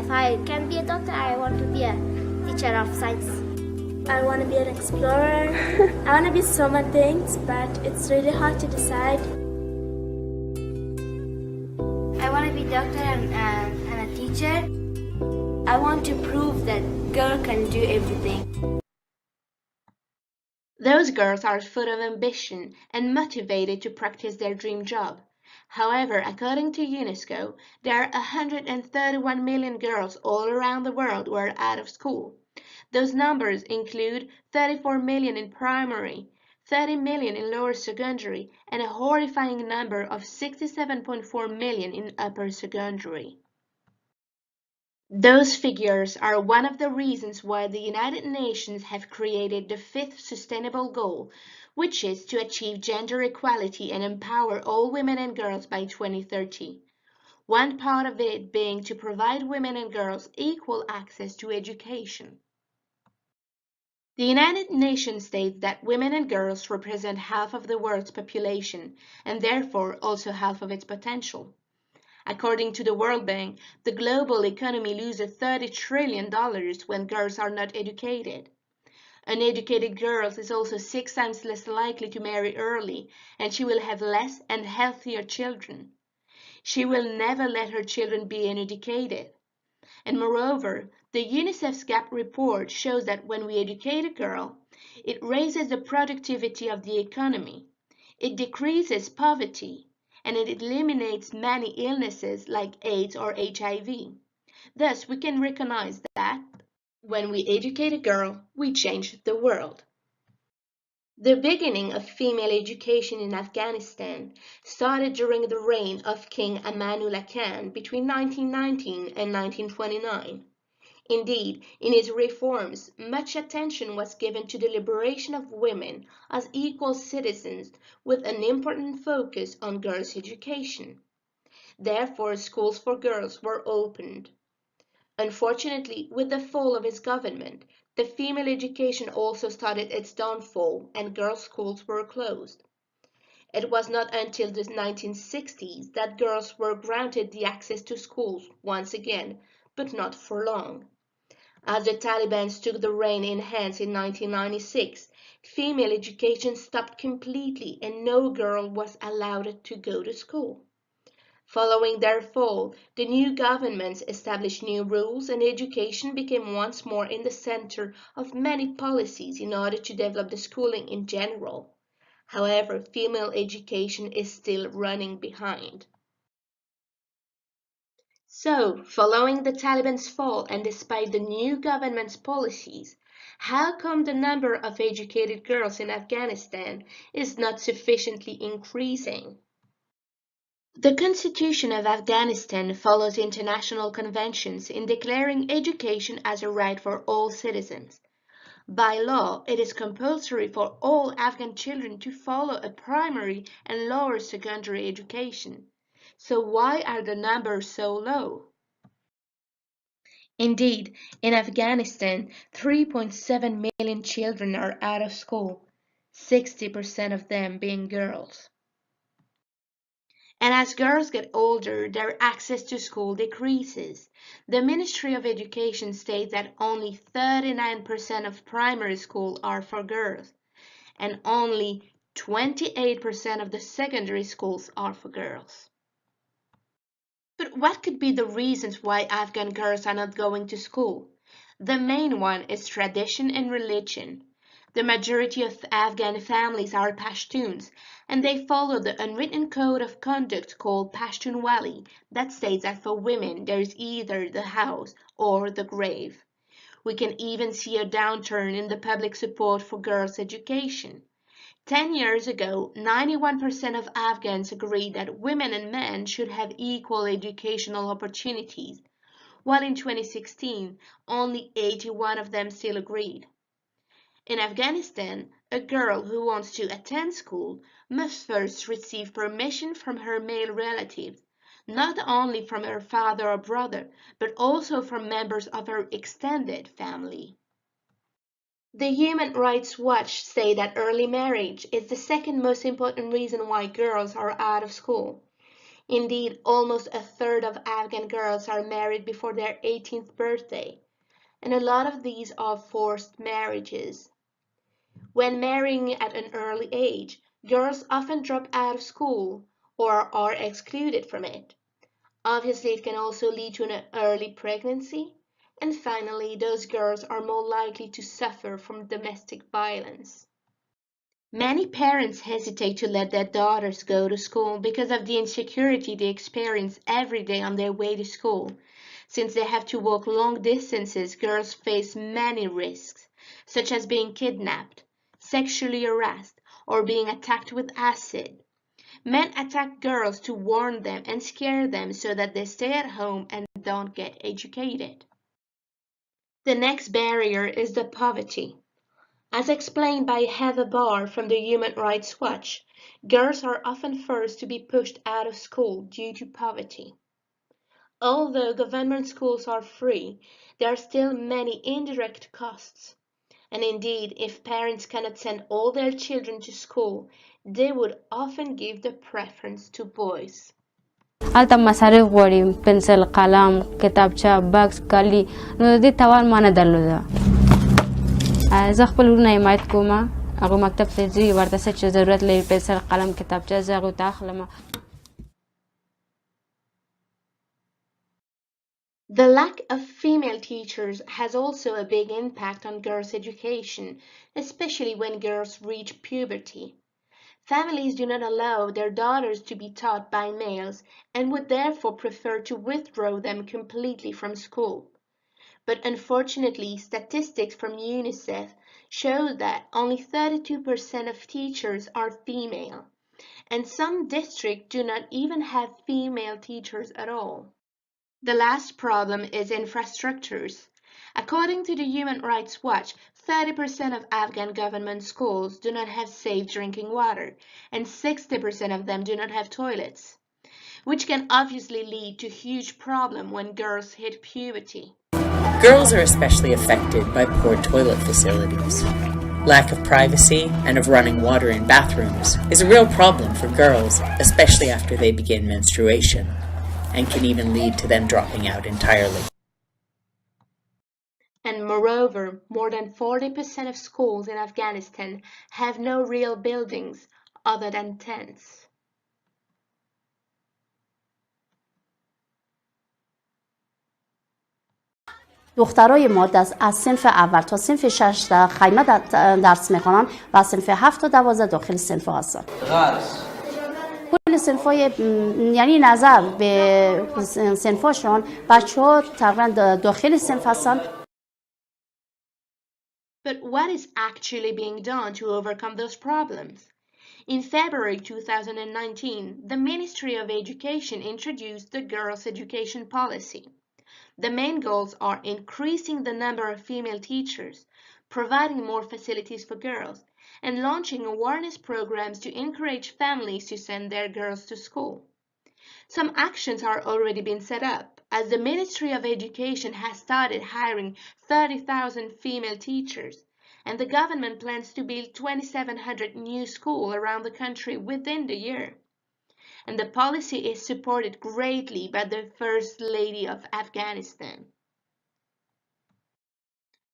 if I can be a doctor, I want to be a teacher of science. I want to be an explorer. I want to be so many things, but it's really hard to decide. I want to be a doctor and a teacher. I want to prove that girl can do everything. Those girls are full of ambition and motivated to practice their dream job. However, according to UNESCO, there are 131 million girls all around the world who are out of school. Those numbers include 34 million in primary, 30 million in lower secondary, and a horrifying number of 67.4 million in upper secondary. Those figures are one of the reasons why the United Nations have created the fifth sustainable goal, which is to achieve gender equality and empower all women and girls by 2030. One part of it being to provide women and girls equal access to education. The United Nations states that women and girls represent half of the world's population and therefore also half of its potential. According to the World Bank, the global economy loses $30 trillion when girls are not educated. Uneducated girls is also 6 times less likely to marry early, and she will have less and healthier children. She will never let her children be uneducated. And moreover, the UNICEF's GAP report shows that when we educate a girl, it raises the productivity of the economy, it decreases poverty, and it eliminates many illnesses like AIDS or HIV. Thus, we can recognize that when we educate a girl, we change the world. The beginning of female education in Afghanistan started during the reign of King Amanullah Khan between 1919 and 1929. Indeed, in his reforms, much attention was given to the liberation of women as equal citizens with an important focus on girls' education. Therefore, schools for girls were opened. Unfortunately, with the fall of his government, the female education also started its downfall and girls' schools were closed. It was not until the 1960s that girls were granted the access to schools once again, but not for long. As the Taliban took the reign in hands in 1996, female education stopped completely and no girl was allowed to go to school. Following their fall, the new governments established new rules and education became once more in the center of many policies in order to develop the schooling in general. However, female education is still running behind. So, following the Taliban's fall and despite the new government's policies, how come the number of educated girls in Afghanistan is not sufficiently increasing? The Constitution of Afghanistan follows international conventions in declaring education as a right for all citizens. By law, it is compulsory for all Afghan children to follow a primary and lower secondary education. So why are the numbers so low? Indeed, in Afghanistan, 3.7 million children are out of school, 60% of them being girls. And as girls get older, their access to school decreases. The Ministry of Education states that only 39% of primary school are for girls, and only 28% of the secondary schools are for girls. But what could be the reasons why Afghan girls are not going to school? The main one is tradition and religion. The majority of Afghan families are Pashtuns, and they follow the unwritten code of conduct called Pashtunwali that states that for women there is either the house or the grave. We can even see a downturn in the public support for girls' education. 10 years ago, 91% of Afghans agreed that women and men should have equal educational opportunities, while in 2016, only 81 of them still agreed. In Afghanistan, a girl who wants to attend school must first receive permission from her male relatives, not only from her father or brother, but also from members of her extended family. The Human Rights Watch say that early marriage is the second most important reason why girls are out of school. Indeed, almost a third of Afghan girls are married before their 18th birthday, and a lot of these are forced marriages. When marrying at an early age, girls often drop out of school or are excluded from it. Obviously, it can also lead to an early pregnancy. And finally, those girls are more likely to suffer from domestic violence. Many parents hesitate to let their daughters go to school because of the insecurity they experience every day on their way to school. Since they have to walk long distances, girls face many risks, such as being kidnapped, sexually harassed, or being attacked with acid. Men attack girls to warn them and scare them so that they stay at home and don't get educated. The next barrier is the poverty. As explained by Heather Barr from the Human Rights Watch, girls are often first to be pushed out of school due to poverty. Although government schools are free, there are still many indirect costs. And indeed, if parents cannot send all their children to school, they would often give the preference to boys. هلته مصارف غواړي پنسل قلم کتابچه بکس کالي نو د دې توان ما نه درلوده زه خپل وروڼه حمایت کوم هغوی مکتب ته ځي ورته څه چې ضرورت لري پنسل قلم کتابچه زه هغوی ته اخلم. The lack of female teachers has also a big impact on girls' education, especially when girls reach puberty. Families do not allow their daughters to be taught by males and would therefore prefer to withdraw them completely from school. But unfortunately, statistics from UNICEF show that only 32% of teachers are female, and some districts do not even have female teachers at all. The last problem is infrastructures. According to the Human Rights Watch, 30% of Afghan government schools do not have safe drinking water, and 60% of them do not have toilets, which can obviously lead to huge problem when girls hit puberty. Girls are especially affected by poor toilet facilities. Lack of privacy and of running water in bathrooms is a real problem for girls, especially after they begin menstruation, and can even lead to them dropping out entirely. And moreover, more than 40% of schools in Afghanistan have no real buildings other than tents. دخترای ما از صنف اول تا صنف 6 در خیمه درس میخوانند و صنف 7 تا 12 داخل صنف هستند. کل صنفای یعنی نظر به صنفاشون بچه‌ها تقریبا داخل صنف هستند. But what is actually being done to overcome those problems? In February 2019, the Ministry of Education introduced the Girls' Education Policy. The main goals are increasing the number of female teachers, providing more facilities for girls, and launching awareness programs to encourage families to send their girls to school. Some actions are already being set up, as the Ministry of Education has started hiring 30,000 female teachers, and the government plans to build 2,700 new schools around the country within the year. And the policy is supported greatly by the First Lady of Afghanistan.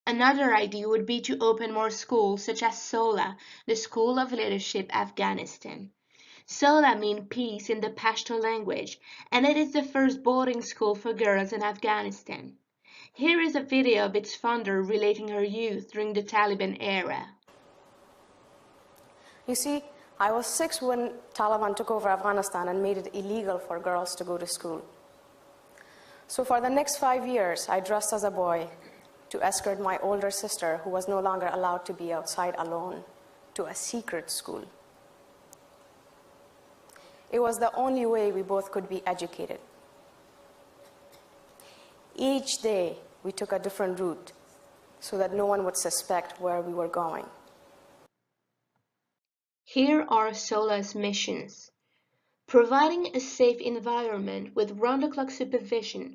Another idea would be to open more schools such as SOLA, the School of Leadership Afghanistan. SOLA means peace in the Pashto language, and it is the first boarding school for girls in Afghanistan. Here is a video of its founder relating her youth during the Taliban era. You see, I was 6 when Taliban took over Afghanistan and made it illegal for girls to go to school. So for the next 5 years, I dressed as a boy to escort my older sister, who was no longer allowed to be outside alone, to a secret school. It was the only way we both could be educated. Each day, we took a different route so that no one would suspect where we were going. Here are SOLA's missions: providing a safe environment with round-the-clock supervision.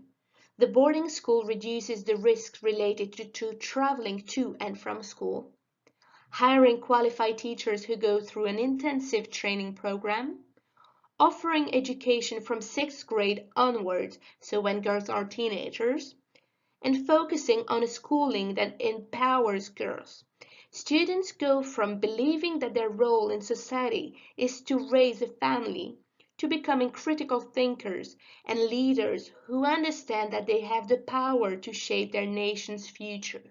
The boarding school reduces the risks related to traveling to and from school, hiring qualified teachers who go through an intensive training program, offering education from 6th grade onwards, so when girls are teenagers, and focusing on a schooling that empowers girls. Students go from believing that their role in society is to raise a family to becoming critical thinkers and leaders who understand that they have the power to shape their nation's future.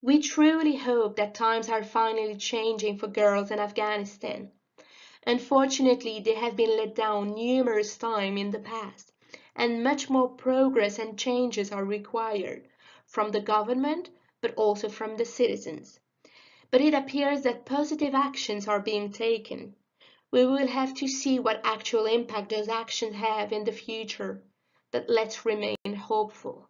We truly hope that times are finally changing for girls in Afghanistan. Unfortunately, they have been let down numerous times in the past, and much more progress and changes are required from the government, but also from the citizens. But it appears that positive actions are being taken. We will have to see what actual impact those actions have in the future, but let's remain hopeful.